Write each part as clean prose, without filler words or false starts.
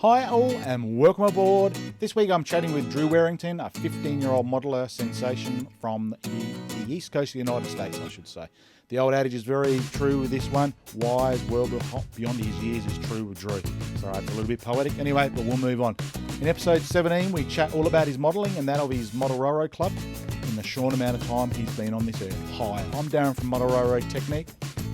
Hi all and welcome aboard. This week I'm chatting with Drew Warrington, a 15-year-old modeller sensation from the east coast of the United States, I should say. The old adage is very true with this one. Wise world beyond his years is true with Drew. Sorry, it's a little bit poetic anyway, but we'll move on. In episode 17, we chat all about his modelling and that of his Model Railroad Club in the short amount of time he's been on this earth. Hi, I'm Darren from Model Railroad Technique.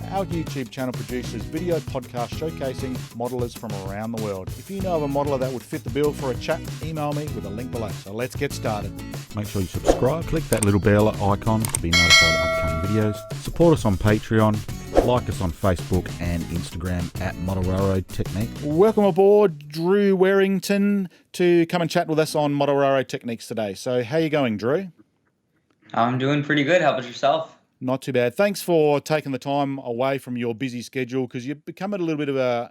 Our YouTube channel produces video podcasts showcasing modellers from around the world. If you know of a modeller that would fit the bill for a chat, email me with a link below. So let's get started. Make sure you subscribe, click that little bell icon to be notified of upcoming videos. Support us on Patreon, like us on Facebook and Instagram at Model Railroad Technique. Welcome aboard, Drew Warrington, to come and chat with us on Model Railroad Techniques today. So how are you going, Drew? I'm doing pretty good. How about yourself? Not too bad. Thanks for taking the time away from your busy schedule because you've become a little bit of an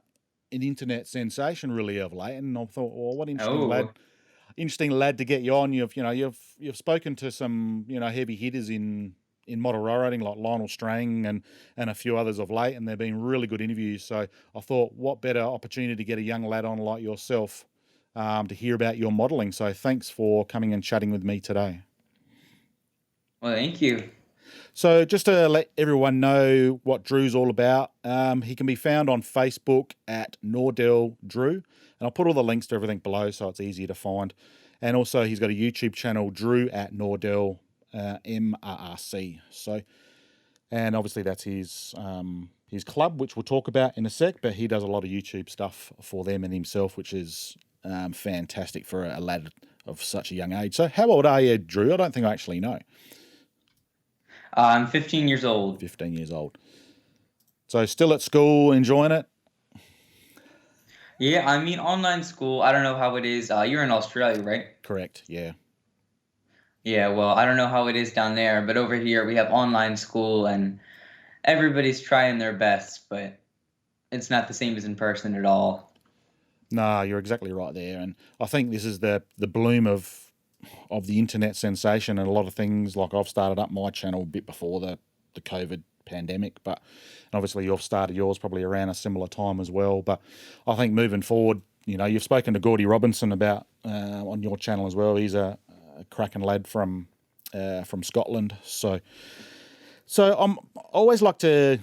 internet sensation really of late. And I thought, well, what interesting lad to get you on. You've spoken to some heavy hitters in model railroading like Lionel Strang and a few others of late, and they've been really good interviews. So I thought, what better opportunity to get a young lad on like yourself to hear about your modelling. So thanks for coming and chatting with me today. Well, thank you. So just to let everyone know what Drew's all about, he can be found on Facebook at NorDel Drew, and I'll put all the links to everything below so it's easier to find. And also he's got a YouTube channel, Drew at NorDel MRRC. So, and obviously that's his club, which we'll talk about in a sec. But he does a lot of YouTube stuff for them and himself, which is fantastic for a lad of such a young age. So how old are you, Drew? I don't think I actually know. I'm 15 years old. 15 years old. So still at school, enjoying it? Yeah, I mean, online school, I don't know how it is. You're in Australia, right? Correct, yeah. Yeah, well, I don't know how it is down there, but over here we have online school and everybody's trying their best, but it's not the same as in person at all. No, you're exactly right there. And I think this is the bloom of the internet sensation, and a lot of things, like I've started up my channel a bit before the COVID pandemic, but obviously you've started yours probably around a similar time as well. But I think moving forward, you've spoken to Gordy Robinson about on your channel as well. He's a cracking lad from Scotland. So I always like to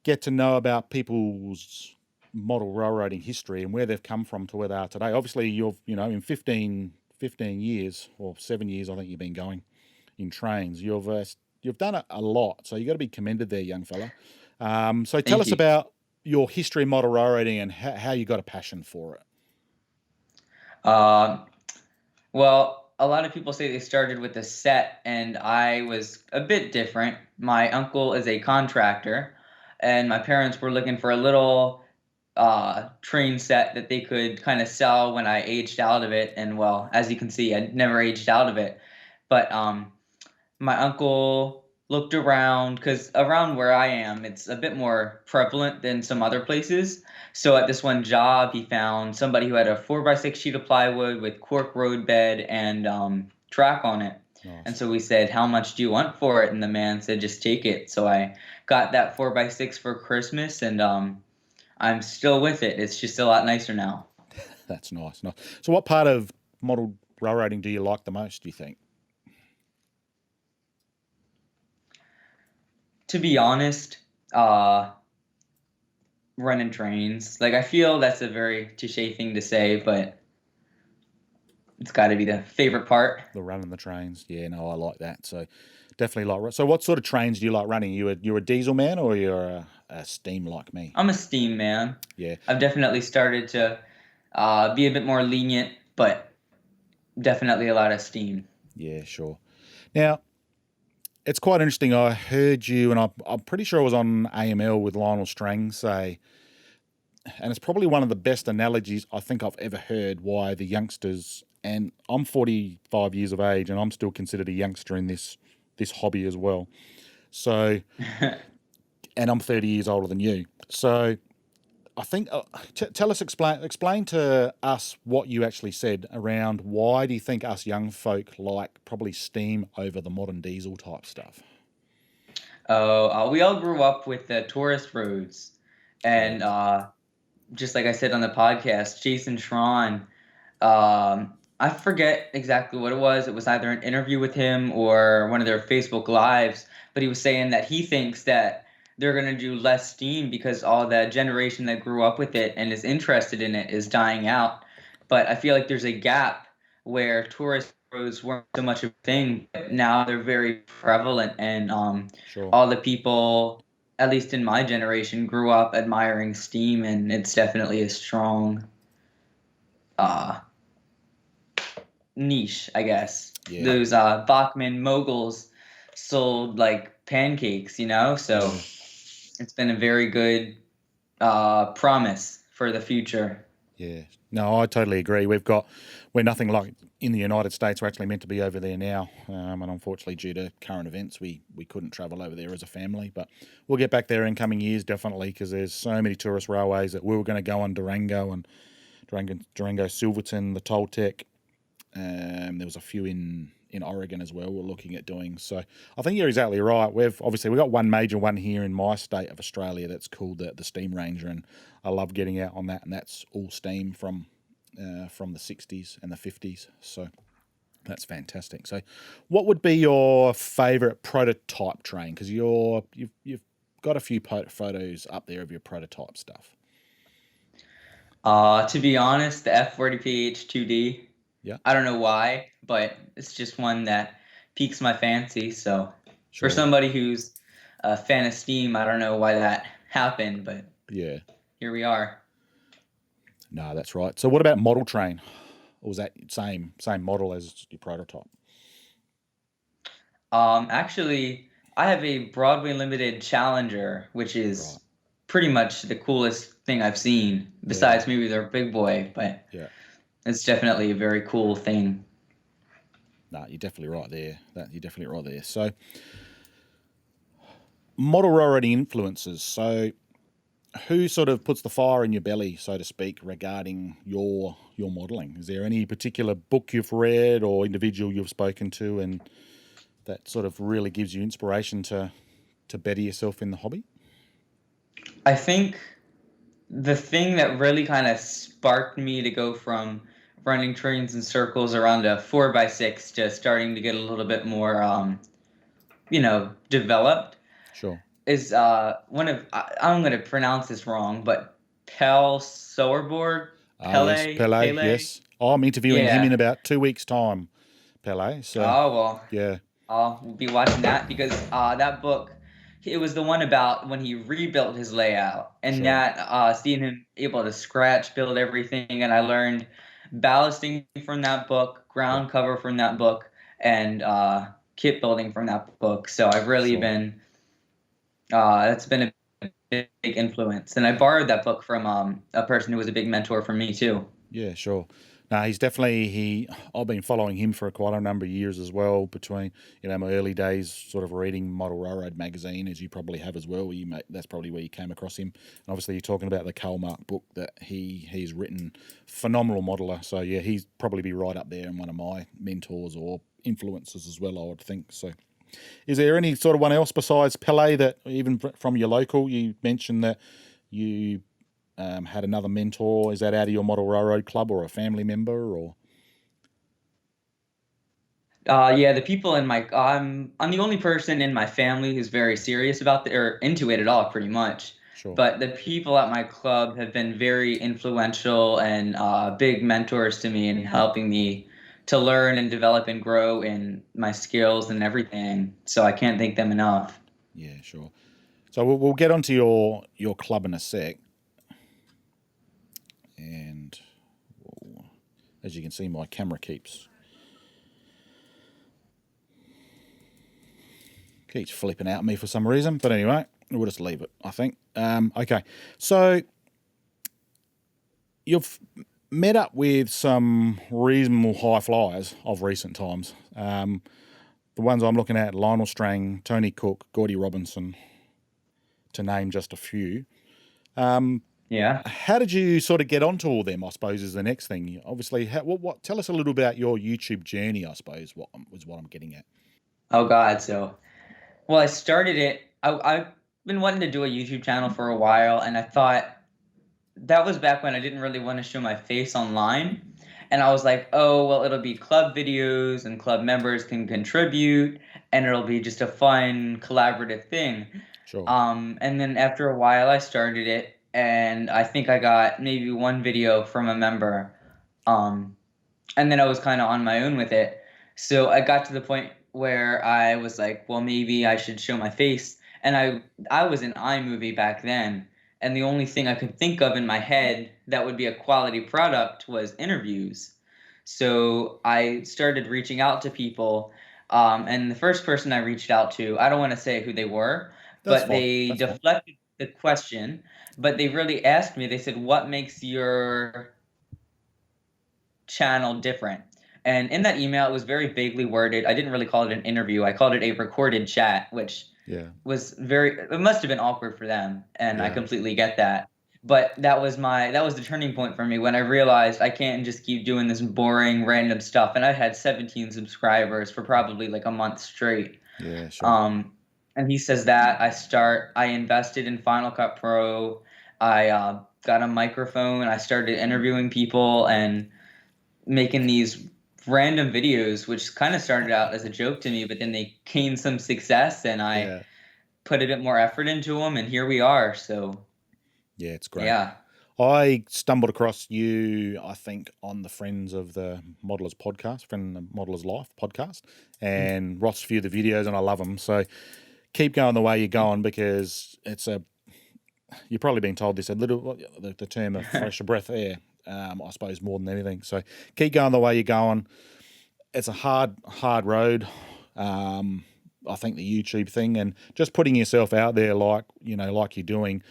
get to know about people's model railroading history and where they've come from to where they are today. Obviously you've in 15 years or 7 years, I think you've been going in trains. You've done a lot, so you've got to be commended there, young fella. So tell us about your history in model railroading and how you got a passion for it. Well, a lot of people say they started with a set, and I was a bit different. My uncle is a contractor, and my parents were looking for a little train set that they could kind of sell when I aged out of it. And well, as you can see, I never aged out of it. But my uncle looked around, because around where I am, it's a bit more prevalent than some other places. So at this one job, he found somebody who had a 4x6 sheet of plywood with cork road bed and track on it. Nice. And so we said, how much do you want for it? And the man said, just take it. So I got that 4x6 for Christmas, and I'm still with it. It's just a lot nicer now. That's nice. So what part of model railroading do you like the most, do you think? To be honest, running trains. Like, I feel that's a very touche thing to say, but it's got to be the favorite part. The running the trains. Yeah, no, I like that. So definitely like. So what sort of trains do you like running? You're a diesel man or you're a steam like me? I'm a steam man. Yeah. I've definitely started to be a bit more lenient, but definitely a lot of steam. Yeah, sure. Now, it's quite interesting. I heard you, and I'm pretty sure it was on AML with Lionel Strang say, and it's probably one of the best analogies I think I've ever heard, why the youngsters, and I'm 45 years of age and I'm still considered a youngster in this hobby as well. So, and I'm 30 years older than you. So I think, explain to us what you actually said around why do you think us young folk like probably steam over the modern diesel type stuff? We all grew up with the tourist roads, and just like I said on the podcast, Jason Schron, I forget exactly what it was. It was either an interview with him or one of their Facebook Lives, but he was saying that he thinks that they're going to do less steam because all that generation that grew up with it and is interested in it is dying out. But I feel like there's a gap where tourist roads weren't so much of a thing, but now they're very prevalent, and Sure. all the people, at least in my generation, grew up admiring steam, and it's definitely a strong uh, niche, I guess. Yeah. Those Bachman moguls sold like pancakes, so Yeah. it's been a very good promise for the future. Yeah. No, I totally agree. We're nothing like in the United States. We're actually meant to be over there now. And unfortunately, due to current events, we couldn't travel over there as a family. But we'll get back there in coming years, definitely, because there's so many tourist railways that we were going to go on Durango and Durango, Silverton, the Toltec. There was a few in Oregon as well we're looking at doing. So I think you're exactly right. We've got one major one here in my state of Australia that's called the Steam Ranger, and I love getting out on that, and that's all steam from the 60s and the 50s. So that's fantastic. So what would be your favourite prototype train? Because you've got a few photos up there of your prototype stuff. To be honest, the F40PH 2D. Yeah. I don't know why, but it's just one that piques my fancy. So Sure. for somebody who's a fan of Steam, I don't know why that happened, but yeah, here we are. No, that's right. So what about model train? Or was that same model as your prototype? Actually, I have a Broadway Limited Challenger, which is Right. pretty much the coolest thing I've seen, besides maybe their Big Boy, but Yeah. it's definitely a very cool thing. No, you're definitely right there. You're definitely right there. So, model railroad influences. So, who sort of puts the fire in your belly, so to speak, regarding your modelling? Is there any particular book you've read or individual you've spoken to, and that sort of really gives you inspiration to better yourself in the hobby? I think the thing that really kind of sparked me to go from running trains in circles around a 4x6 to starting to get a little bit more, developed Sure. is one of, I'm going to pronounce this wrong, but Pell Sowerborg, Yes, Pele. Pele. Yes, I'm interviewing him in Yeah. about 2 weeks' time, Pele. So, Oh, well, yeah, I'll be watching that because that book, it was the one about when he rebuilt his layout, and sure. that seeing him able to scratch build everything, and I learned ballasting from that book, Yeah, ground cover from that book, and kit building from that book. So I've really sure. been that's been a big influence, and I borrowed that book from a person who was a big mentor for me too. Yeah, sure. No, he's definitely I've been following him for quite a number of years as well. Between my early days, sort of reading Model Railroad magazine, as you probably have as well. That's probably where you came across him. And obviously, you're talking about the Kalmark book that he's written. Phenomenal modeler. So yeah, he's probably be right up there and one of my mentors or influences as well, I would think. So, is there any sort of one else besides Pele that even from your local you mentioned that you had another mentor? Is that out of your model railroad club or a family member or? Yeah, the people in my I'm the only person in my family who's very serious about or into it at all, pretty much. Sure. But the people at my club have been very influential and big mentors to me in helping me to learn and develop and grow in my skills and everything. So I can't thank them enough. Yeah, sure. So we'll get onto your club in a sec, and as you can see, my camera keeps flipping out at me for some reason. But anyway, we'll just leave it, I think. Okay, so you've met up with some reasonable high flyers of recent times. The ones I'm looking at: Lionel Strang, Tony Cook, Gordy Robinson, to name just a few. Yeah. How did you sort of get onto all them, I suppose, is the next thing. Obviously, what tell us a little about your YouTube journey, I suppose, what I'm getting at. Oh God. So, well, I started it. I've been wanting to do a YouTube channel for a while, and I thought that was back when I didn't really want to show my face online. And I was like, oh, well, it'll be club videos and club members can contribute and it'll be just a fun collaborative thing. Sure. And then after a while, I started it, and I think I got maybe one video from a member. Um, and then I was kind of on my own with it. So I got to the point where I was like, well, maybe I should show my face. And I was in iMovie back then, and the only thing I could think of in my head that would be a quality product was interviews. So I started reaching out to people, and the first person I reached out to, I don't want to say who they were, That's but fine. they That's fine. deflected the question, but they really asked me, they said, what makes your channel different? And in that email, it was very vaguely worded. I didn't really call it an interview. I called it a recorded chat, which Yeah. was it must have been awkward for them, and I Yeah. completely get that. But that was the turning point for me when I realized I can't just keep doing this boring random stuff. And I had 17 subscribers for probably like a month straight. Yeah. Sure. And he says that I invested in Final Cut Pro. I got a microphone. I started interviewing people and making these random videos, which kind of started out as a joke to me, but then they gained some success, and I Yeah. put a bit more effort into them, and here we are. So Yeah, it's great. yeah. I stumbled across you, I think, on the Friends of the Modelers podcast, Friend of the Modelers Life podcast, and watched a few of the videos, and I love them. So keep going the way you're going, because you've probably been told this a little, the term of fresher breath air, I suppose, more than anything. So keep going the way you're going. It's a hard road. I think the YouTube thing, and just putting yourself out there like you're doing,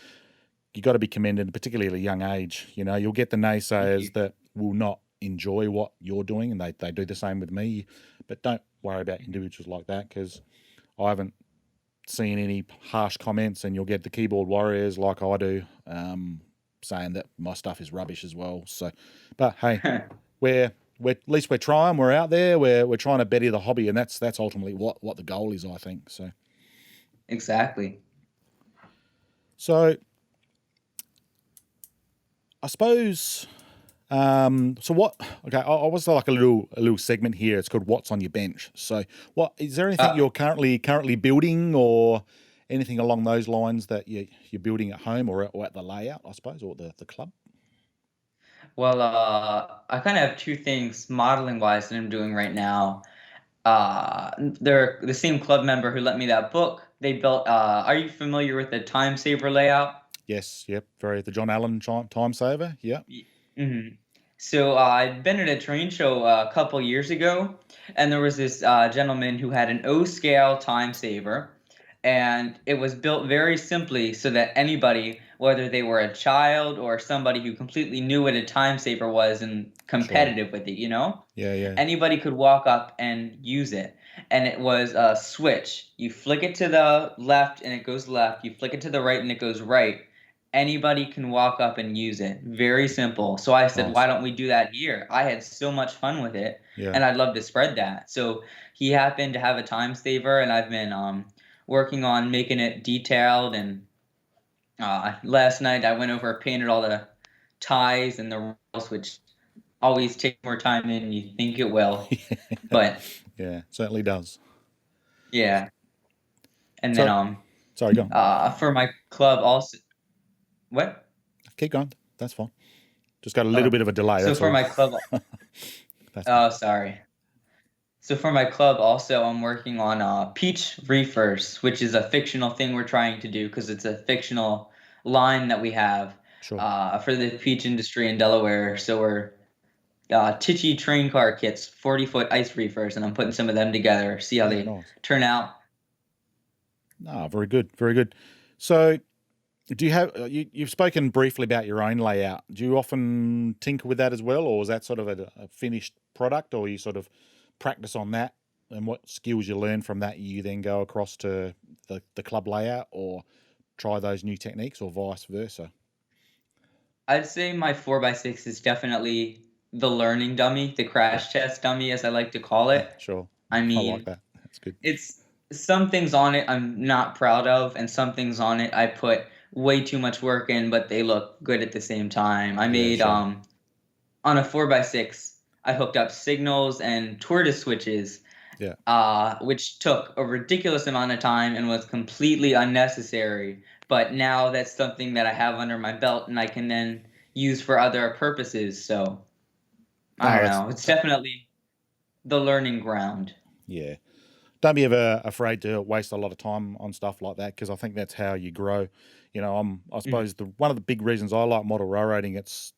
you got to be commended, particularly at a young age. You'll get the naysayers that will not enjoy what you're doing, and they do the same with me. But don't worry about individuals like that, because I haven't seen any harsh comments, and you'll get the keyboard warriors like I do, saying that my stuff is rubbish as well. So, but hey, we're at least we're trying. We're out there. We're trying to better the hobby, and that's ultimately what the goal is, I think. So Exactly. So I suppose. So what? Okay, I was like a little segment here. It's called "What's on Your Bench." So, what is there anything you're currently building, or anything along those lines that you're building at home or at the layout, I suppose, or the club? Well, I kind of have two things modeling wise that I'm doing right now. They're the same club member who lent me that book. They built. Are you familiar with the time saver layout? Yes. Yep. The John Allen time saver. Yep. Mm-hmm. So I'd been at a train show a couple years ago, and there was this gentleman who had an O scale time saver, and it was built very simply so that anybody, whether they were a child or somebody who completely knew what a time saver was and competitive with it, Yeah. anybody could walk up and use it. And it was a switch. You flick it to the left and it goes left. You flick it to the right and it goes right. Anybody can walk up and use it. Very simple. So I said, Nice. why don't we do that here? I had so much fun with it, Yeah. and I'd love to spread that. So he happened to have a time saver, and I've been working on making it detailed. And last night I went over, painted all the ties and the rails, which always takes more time than you think it will. But yeah, certainly does. yeah. And So, then sorry, go on. for my club also. What? Keep going. That's fine. Just got a little bit of a delay. So That's for all. my club. Oh, sorry. So for my club also, I'm working on Peach Reefers, which is a fictional thing we're trying to do because it's a fictional line that we have Sure. for the peach industry in Delaware. So we're Titchy train car kits, 40-foot ice reefers, and I'm putting some of them together, see how they Nice. turn out. Very good. Very good. So, do you have you've spoken briefly about your own layout? Do you often tinker with that as well, or is that sort of a finished product, or you sort of practice on that, and what skills you learn from that you then go across to the club layout, or try those new techniques, or vice versa? I'd say my 4x6 is definitely the learning dummy, the crash test dummy, as I like to call it. Sure. I I like mean, that. That's good. it's some things on it I'm not proud of, and some things on it I put way too much work in, but they look good at the same time. I Yeah, made sure. on a 4x6, I hooked up signals and tortoise switches, Yeah. which took a ridiculous amount of time and was completely unnecessary. But now that's something that I have under my belt and I can then use for other purposes. So I No, don't know. It's definitely the learning ground. yeah. Don't be ever afraid to waste a lot of time on stuff like that, because I think that's how you grow. I Mhm. suppose one of the big reasons I like model railroading, it's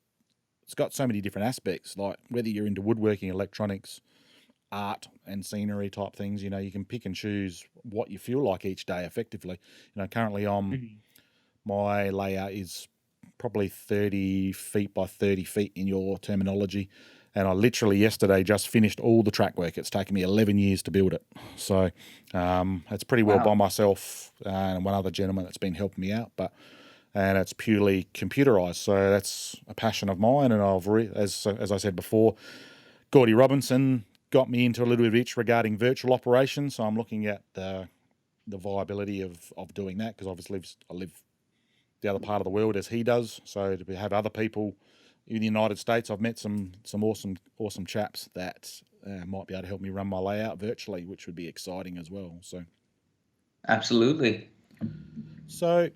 got so many different aspects. Like whether you're into woodworking, electronics, art, and scenery type things, you can pick and choose what you feel like each day. Effectively, currently Mhm. my layout is probably 30 feet by 30 feet in your terminology. And I literally yesterday just finished all the track work. It's taken me 11 years to build it. So it's pretty well by Wow. myself and one other gentleman that's been helping me out. And it's purely computerized. So that's a passion of mine. And as I said before, Gordy Robinson got me into a little bit of itch regarding virtual operations. So I'm looking at the viability of doing that, because obviously I live the other part of the world as he does. So to have other people in the United States, I've met some awesome chaps that might be able to help me run my layout virtually, which would be exciting as well. Absolutely. So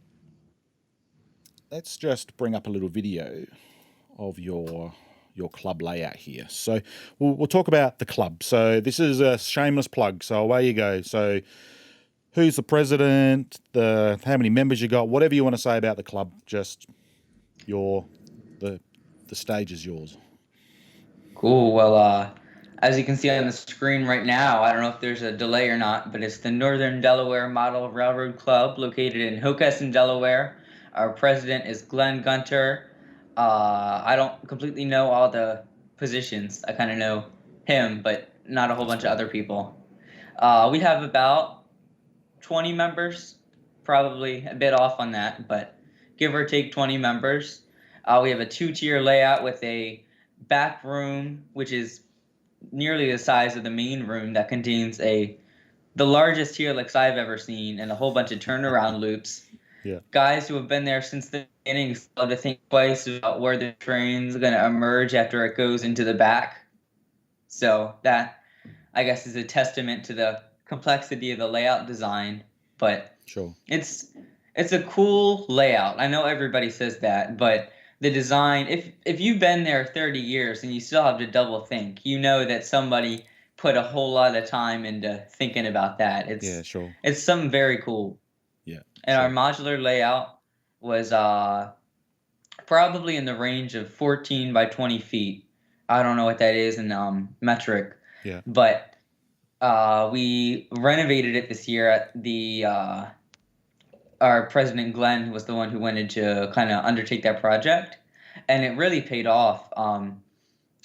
let's just bring up a little video of your club layout here. So we'll talk about the club. So this is a shameless plug. So away you go. So who's the president? How many members you got? Whatever you want to say about the club, just the stage is yours. Cool. Well, as you can see on the screen right now, I don't know if there's a delay or not, but it's the Northern Delaware Model Railroad Club located in Hockessin, Delaware. Our president is Glenn Gunter. I don't completely know all the positions. I kind of know him, but not a whole That's bunch of fine. other people. We have about 20 members, probably a bit off on that, but give or take 20 members. We have a two-tier layout with a back room, which is nearly the size of the main room, that contains the largest helix I've ever seen and a whole bunch of turnaround loops. Yeah, Guys who have been there since the beginning still have to think twice about where the train's going to emerge after it goes into the back. So that, I guess, is a testament to the complexity of the layout design. But sure. it's it's a cool layout. I know everybody says that, but the design, if you've been there 30 years and you still have to double think, you know that somebody put a whole lot of time into thinking about that. Yeah, sure. It's something very cool. Yeah, And our sure. modular layout was probably in the range of 14 by 20 feet. I don't know what that is in metric, Yeah, but we renovated it this year. At the Our president Glenn was the one who wanted to kind of undertake that project, and it really paid off.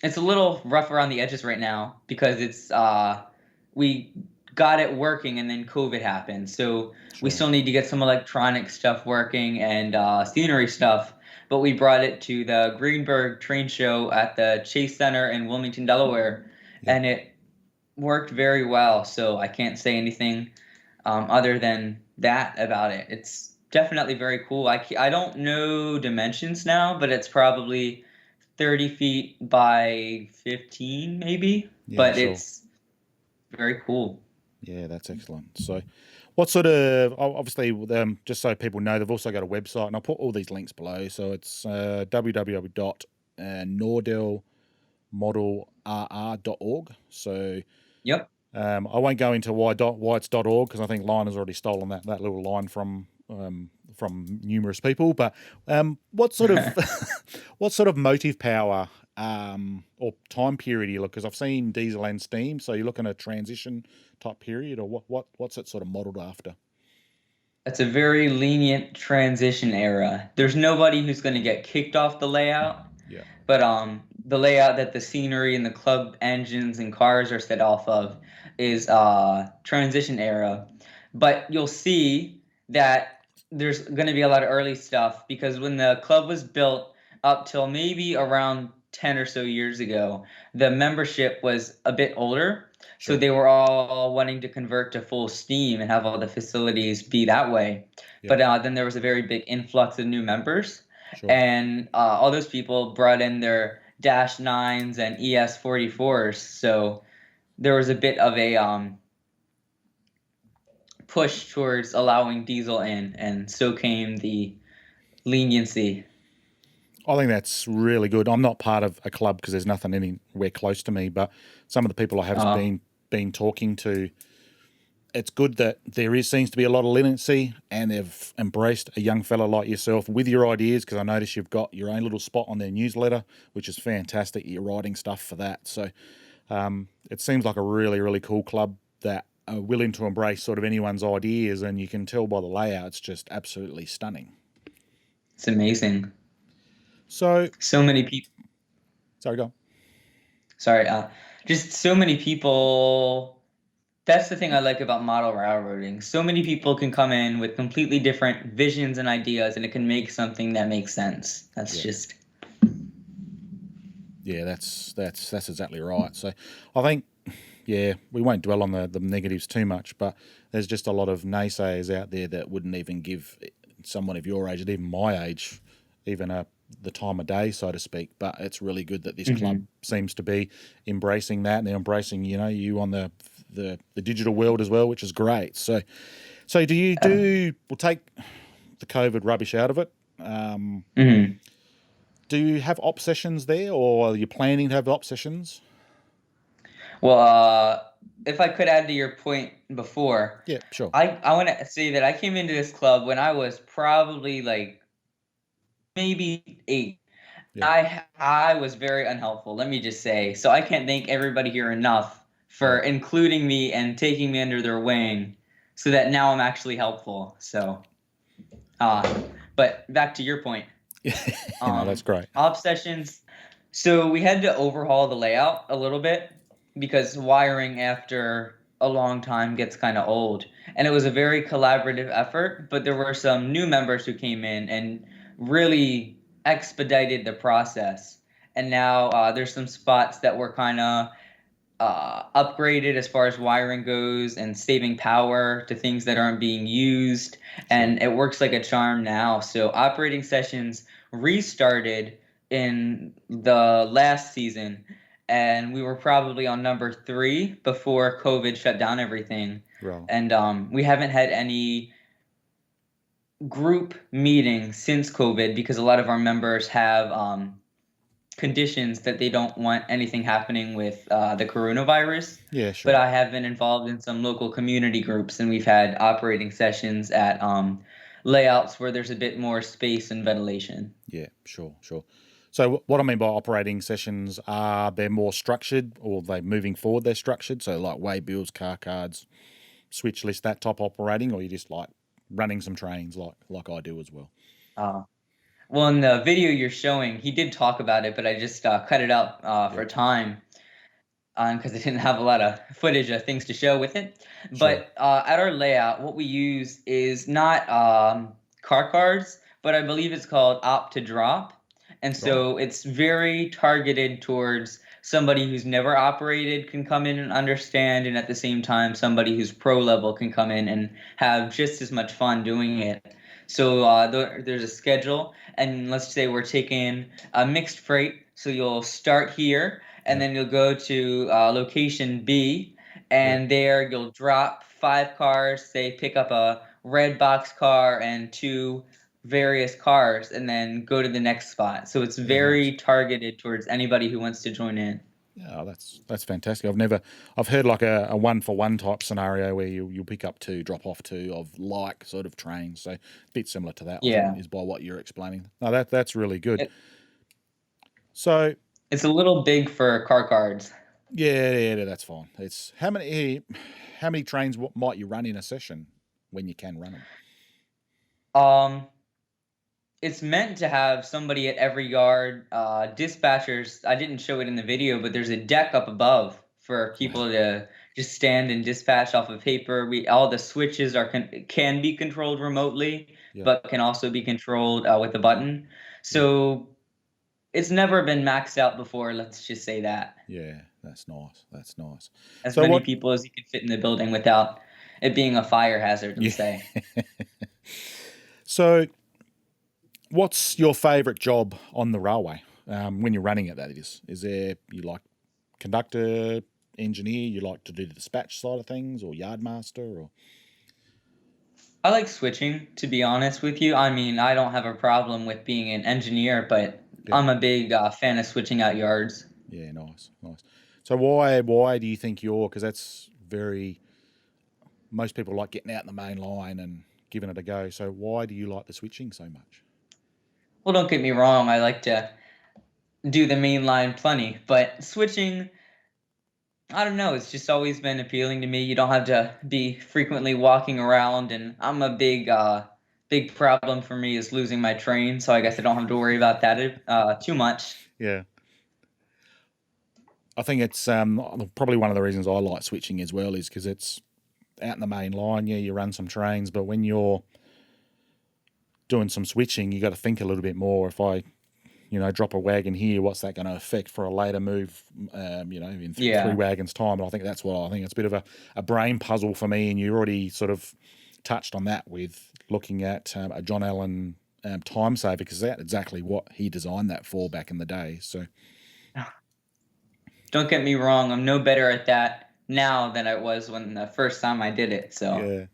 It's a little rough around the edges right now because we got it working and then COVID happened, so we sure. still need to get some electronic stuff working and scenery stuff. But we brought it to the Greenberg Train Show at the Chase Center in Wilmington, Delaware, Yeah, and it worked very well. So I can't say anything other than that about it. It's definitely very cool. I don't know dimensions now, but it's probably 30 feet by 15 maybe, yeah, but sure. it's very cool. Yeah, that's excellent. So, what sort of obviously, just so people know, they've also got a website, and I'll put all these links below. So it's www.nordelmodelrr.org. So Yep. I won't go into why it's .org, because I think Line has already stolen that little line from numerous people. But what sort of what sort of motive power or time period are you look? Because I've seen diesel and steam, so you're looking at a transition type period, or what's it sort of modelled after? It's a very lenient transition era. There's nobody who's going to get kicked off the layout, Yeah, but the layout that the scenery and the club engines and cars are set off of is transition era. But you'll see that there's going to be a lot of early stuff because when the club was built up till maybe around 10 or so years ago, the membership was a bit older. So Sure. they were all wanting to convert to full steam and have all the facilities be that way. Yeah. But then there was a very big influx of new members. Sure. And all those people brought in their Dash 9s and ES 44s. So there was a bit of a push towards allowing diesel in, and so came the leniency. I think that's really good. I'm not part of a club because there's nothing anywhere close to me, but some of the people I have been talking to, it's good that seems to be a lot of leniency, and they've embraced a young fella like yourself with your ideas, because I notice you've got your own little spot on their newsletter, which is fantastic. You're writing stuff for that. So it seems like a really, really cool club that are willing to embrace sort of anyone's ideas, and you can tell by the layout, it's just absolutely stunning. It's amazing. So many people. Sorry, go on. Sorry, just so many people. That's the thing I like about model railroading. So many people can come in with completely different visions and ideas, and it can make something that makes sense. That's just. Yeah, that's exactly right. So I think, we won't dwell on the negatives too much, but there's just a lot of naysayers out there that wouldn't even give someone of your age, and even my age, even the time of day, so to speak. But it's really good that this club seems to be embracing that, and they're embracing, you on the digital world as well, which is great. So we'll take the COVID rubbish out of it. Do you have op sessions there, or are you planning to have op sessions? Well, if I could add to your point before. Yeah, sure. I want to say that I came into this club when I was probably like maybe 8. Yeah. I was very unhelpful, let me just say. So I can't thank everybody here enough for including me and taking me under their wing, so that now I'm actually helpful. So, but back to your point. No, that's great. Op sessions. So we had to overhaul the layout a little bit, because wiring after a long time gets kind of old. And it was a very collaborative effort, but there were some new members who came in and really expedited the process. And now there's some spots that were kind of upgraded as far as wiring goes, and saving power to things that aren't being used. And it works like a charm now. So operating sessions restarted in the last season, and we were probably on number 3 before COVID shut down everything. Right. And we haven't had any group meetings since COVID, because a lot of our members have conditions that they don't want anything happening with the coronavirus. Yeah, sure. But I have been involved in some local community groups, and we've had operating sessions at layouts where there's a bit more space and ventilation. Yeah, sure. So what I mean by operating sessions, are they more structured, or are they moving forward they're structured? So like way bills, car cards, switch list, that type operating, or you just like running some trains like I do as well? Well, in the video you're showing, he did talk about it, but I just cut it out for time, because I didn't have a lot of footage of things to show with it. Sure. But at our layout, what we use is not car cards, but I believe it's called op to drop. And so it's very targeted towards somebody who's never operated can come in and understand, and at the same time, somebody who's pro level can come in and have just as much fun doing it. So there's a schedule, and let's say we're taking a mixed freight. So you'll start here, and then you'll go to location B, and there you'll drop 5 cars, say pick up a red box car and 2 various cars, and then go to the next spot. So it's very targeted towards anybody who wants to join in. Yeah, that's fantastic. I've heard like a 1-for-1 type scenario where you'll pick up 2, drop off 2 of like sort of trains. So a bit similar to that. Yeah, is by what you're explaining. No, that's really good. So it's a little big for car cards. Yeah, that's fine. It's how many trains might you run in a session when you can run them? It's meant to have somebody at every yard. Dispatchers, I didn't show it in the video, but there's a deck up above for people to just stand and dispatch off of paper. All the switches can be controlled remotely, but can also be controlled with a button. So it's never been maxed out before. Let's just say that. Yeah, that's nice. That's nice. As So many what? people as you can fit in the building without it being a fire hazard, let's Yeah. say. So, what's your favourite job on the railway when you're running it? That is. Is there you like conductor, engineer? You like to do the dispatch side of things, or yardmaster, or I like switching, to be honest with you. I mean, I don't have a problem with being an engineer, but yeah, I'm a big fan of switching out yards. yeah, nice, nice. So why do you think you're? Because that's very most people like getting out in the main line and giving it a go. So why do you like the switching so much? Well, don't get me wrong, I like to do the main line plenty, but switching, I don't know, it's just always been appealing to me. You don't have to be frequently walking around, and I'm a big problem for me is losing my train, so I guess I don't have to worry about that too much. Yeah, I think it's probably one of the reasons I like switching as well is because it's out in the main line. Yeah, you run some trains, but when you're doing some switching, you got to think a little bit more. If I, drop a wagon here, what's that going to affect for a later move? In three Yeah. wagons time. And I think that's what I think. It's a bit of a brain puzzle for me. And you already sort of touched on that with looking at a John Allen time saver because that's exactly what he designed that for back in the day. So Don't get me wrong, I'm no better at that now than I was when the first time I did it. So yeah,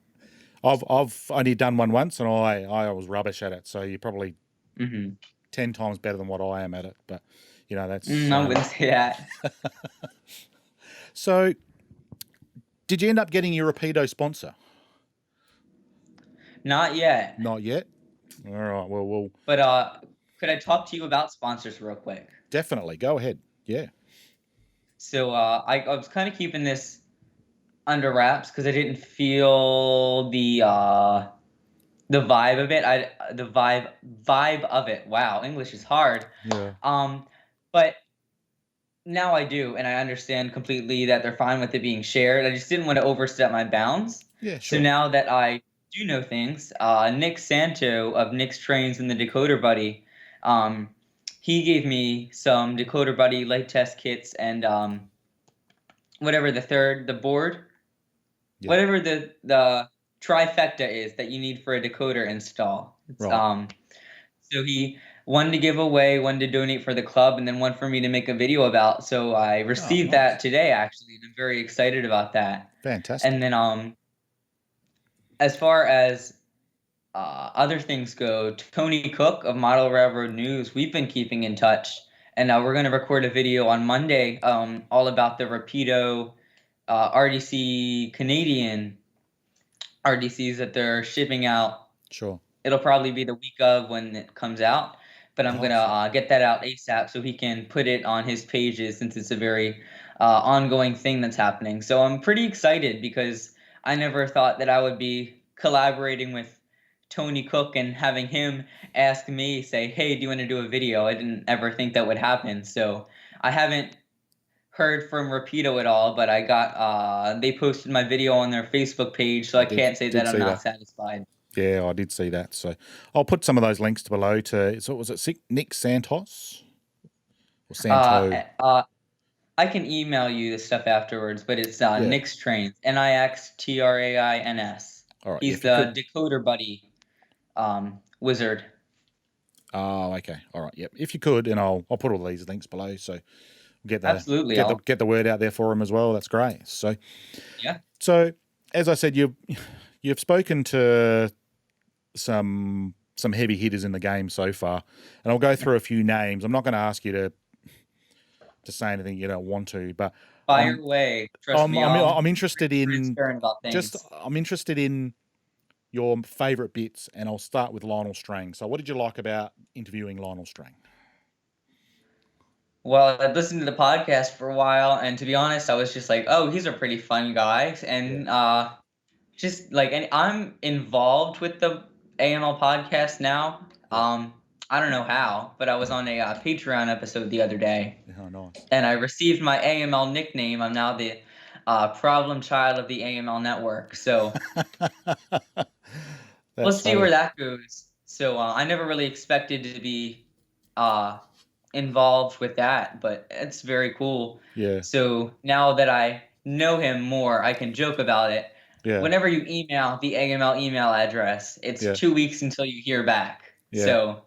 I've only done one once, and I was rubbish at it. So you're probably hmm 10 times better than what I am at it. But that's I wouldn't say that. so. Did you end up getting your Rapido sponsor? Not yet. Not yet. All right. Well, we'll But could I talk to you about sponsors real quick? definitely go ahead. Yeah. So I was kind of keeping this under wraps because I didn't feel the vibe of it. The vibe of it. Wow, English is hard. Yeah. But now I do, and I understand completely that they're fine with it being shared. I just didn't want to overstep my bounds. Yeah. So Sure. now that I do know things, Nick Santo of Nick's Trains and the Decoder Buddy, um, he gave me some Decoder Buddy light test kits and whatever the board, Yeah. whatever the trifecta is that you need for a decoder install. Right. So he one to give away, one to donate for the club, and then one for me to make a video about. So I received nice. that today actually, and I'm very excited about that. Fantastic. And then as far as other things go, Tony Cook of Model Railroad News, we've been keeping in touch, and we're going to record a video on Monday all about the Rapido RDC Canadian RDCs that they're shipping out. Sure. It'll probably be the week of when it comes out, but I'm Nice. gonna get that out ASAP so he can put it on his pages since it's a very ongoing thing that's happening. So I'm pretty excited because I never thought that I would be collaborating with Tony Cook and having him ask me, say, "Hey, do you want to do a video?" I didn't ever think that would happen. So I haven't heard from Rapido at all, but I got they posted my video on their Facebook page, so I can't say that I'm not satisfied. Yeah, I did see that. So I'll put some of those links below to. So was it Nick Santos or Santo? I can email you the stuff afterwards, but it's Nick's Trains, Nixtrains. All right. He's the Decoder Buddy wizard. Oh, okay. All right. Yep. If you could, and I'll put all these links below, so Absolutely get the word out there for him as well. That's great. So yeah. So as I said, you've spoken to some heavy hitters in the game so far, and I'll go through a few names. I'm not going to ask you to say anything you don't want to, but fire away. Trust me. I'm interested in about things. I'm interested in your favorite bits, and I'll start with Lionel Strang. So, what did you like about interviewing Lionel Strang? Well, I'd listened to the podcast for a while, and to be honest, I was just like, "Oh, he's a pretty fun guy," and just like, and I'm involved with the AML podcast now. I don't know how, but I was on a Patreon episode the other day. Oh, nice. And I received my AML nickname. I'm now the problem child of the AML network. So let's see where that goes. So I never really expected to be involved with that, but it's very cool. Yeah. So now that I know him more, I can joke about it. Yeah. Whenever you email the AML email address, it's Yeah. 2 weeks until you hear back. Yeah. So,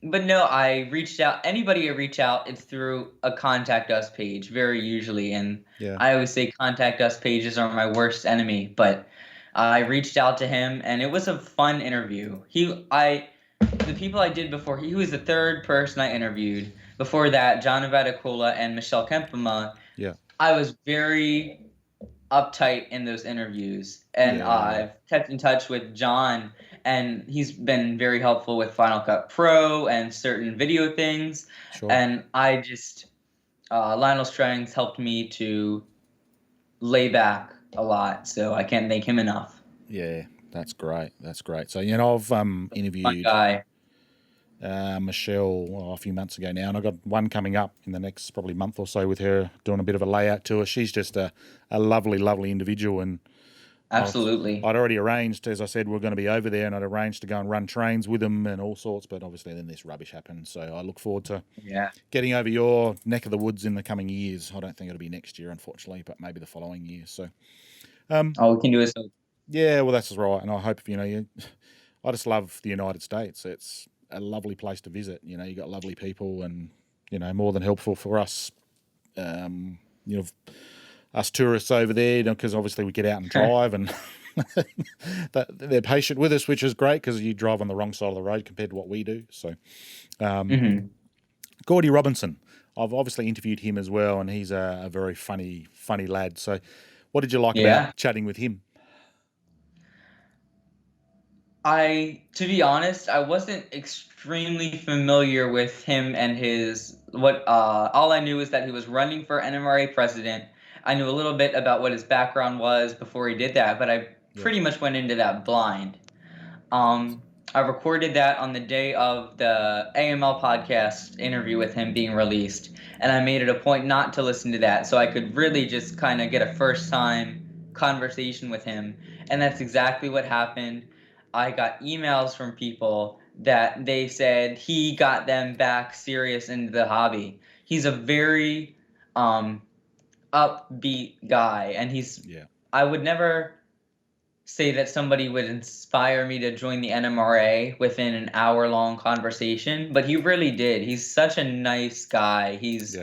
but no, I reached out. Anybody I reach out, it's through a contact us page, very usually. And Yeah. I always say contact us pages are my worst enemy. But I reached out to him, and it was a fun interview. The people I did before, he was the third person I interviewed. Before that, John Avadacola and Michelle Kempema. Yeah. I was very uptight in those interviews, and Yeah. I've kept in touch with John, and he's been very helpful with Final Cut Pro and certain video things. Sure. And I just Lionel Strang's helped me to lay back a lot, so I can't thank him enough. Yeah, that's great. That's great. So, I've interviewed Fun guy. Michelle a few months ago now, and I've got one coming up in the next probably month or so with her, doing a bit of a layout tour. She's just a lovely, lovely individual, and Absolutely. I'd already arranged, as I said, we're going to be over there, and I'd arranged to go and run trains with them and all sorts, but obviously then this rubbish happened, so I look forward to getting over your neck of the woods in the coming years. I don't think it'll be next year, unfortunately, but maybe the following year. So, we can do it. yeah, well, that's right, and I hope, I just love the United States. It's a lovely place to visit. You got lovely people, and more than helpful for us. Us tourists over there, because obviously we get out and drive, and they're patient with us, which is great because you drive on the wrong side of the road compared to what we do. So, Gordy Robinson, I've obviously interviewed him as well, and he's a very funny lad. So, what did you like about chatting with him? To be honest, I wasn't extremely familiar with him and all I knew is that he was running for NMRA president. I knew a little bit about what his background was before he did that, but I pretty much went into that blind. I recorded that on the day of the AML podcast interview with him being released, and I made it a point not to listen to that so I could really just kind of get a first-time conversation with him, and that's exactly what happened. I got emails from people that they said he got them back serious into the hobby. He's a very upbeat guy, and I would never say that somebody would inspire me to join the NMRA within an hour-long conversation, but he really did. He's such a nice guy. His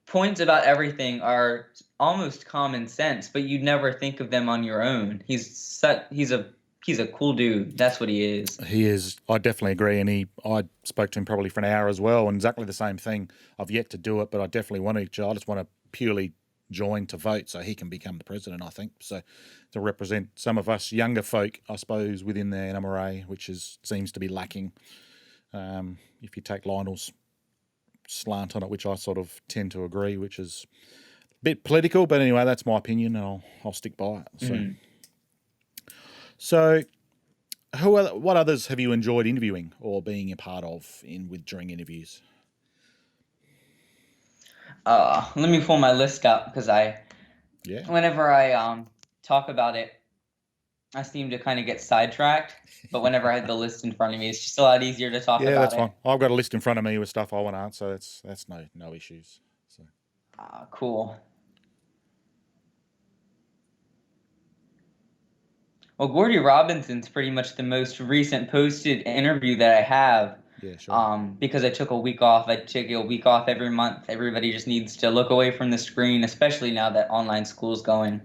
points about everything are almost common sense, but you'd never think of them on your own. He's a cool dude. That's what he is. He is. I definitely agree. And I spoke to him probably for an hour as well, and exactly the same thing. I've yet to do it, but I definitely I just want to purely join to vote so he can become the president, I think. So to represent some of us younger folk, I suppose, within the NMRA, which seems to be lacking. If you take Lionel's slant on it, which I sort of tend to agree, which is a bit political, but anyway, that's my opinion, and I'll stick by it. So, what others have you enjoyed interviewing or being a part of during interviews? Let me pull my list up because whenever I talk about it, I seem to kind of get sidetracked. But whenever I have the list in front of me, it's just a lot easier to talk about it. Yeah, that's fine. I've got a list in front of me with stuff I want to answer. That's no issues. So. Cool. Well, Gordy Robinson's pretty much the most recent posted interview that I have. Yeah, sure. Because I took a week off. I take a week off every month. Everybody just needs to look away from the screen, especially now that online school's going.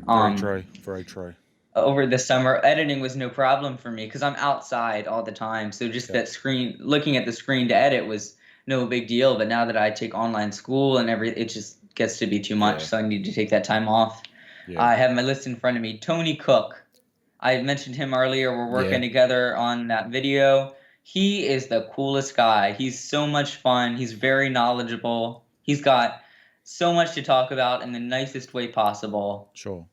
Very true. Very true. Over the summer, editing was no problem for me because I'm outside all the time. So just looking at the screen to edit was no big deal. But now that I take online school and it just gets to be too much. So I need to take that time off. Yeah. I have my list in front of me. Tony Cook. I mentioned him earlier. We're working together on that video. He is the coolest guy. He's so much fun. He's very knowledgeable. He's got so much to talk about in the nicest way possible. Sure.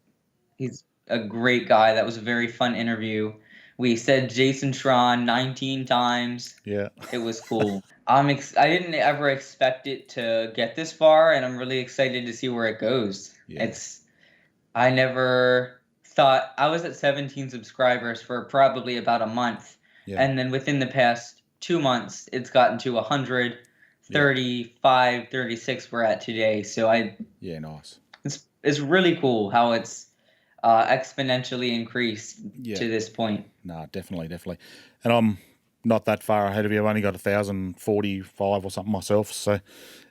He's a great guy. That was a very fun interview. We said Jason Schron 19 times. Yeah. It was cool. I didn't ever expect it to get this far, and I'm really excited to see where it goes. Yeah. I never thought I was at 17 subscribers for probably about a month. Yeah. And then within the past 2 months, it's gotten to 100, 35, 36 we're at today. So nice. It's really cool how it's exponentially increased to this point. No, definitely. And I'm not that far ahead of you. I've only got 1,045 or something myself. So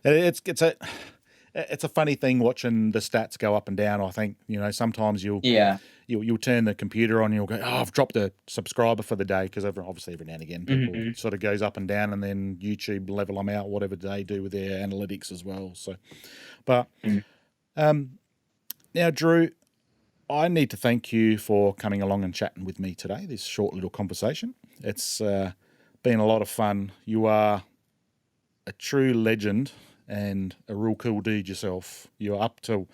it's a funny thing watching the stats go up and down. I think, sometimes you'll turn the computer on and you'll go, oh, I've dropped a subscriber for the day, because obviously every now and again people sort of goes up and down, and then YouTube level them out, whatever they do with their analytics as well. So, but now, Drew, I need to thank you for coming along and chatting with me today, this short little conversation. It's been a lot of fun. You are a true legend and a real cool dude yourself. You're up to...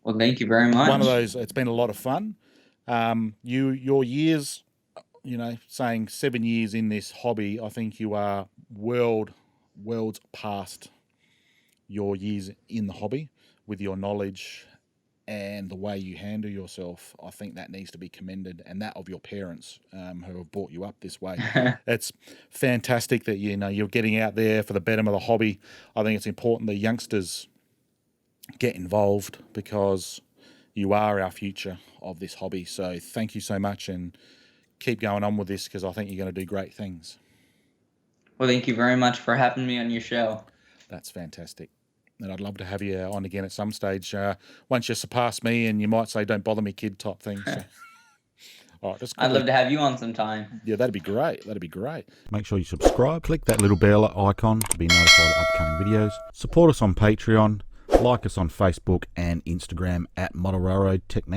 Well, thank you very much. One of those, it's been a lot of fun. Your years, saying 7 years in this hobby, I think you are worlds past your years in the hobby with your knowledge and the way you handle yourself. I think that needs to be commended, and that of your parents who have brought you up this way. It's fantastic that you're getting out there for the betterment of the hobby. I think it's important that youngsters get involved, because you are our future of this hobby. So thank you so much, and keep going on with this, because I think you're going to do great things. Well, thank you very much for having me on your show. That's fantastic. And I'd love to have you on again at some stage, once you surpass me, and you might say, don't bother me, kid, type thing. So. All right, I'd love to have you on sometime. Yeah, that'd be great. Make sure you subscribe. Click that little bell icon to be notified of upcoming videos. Support us on Patreon. Like us on Facebook and Instagram at Model Railroad Technique.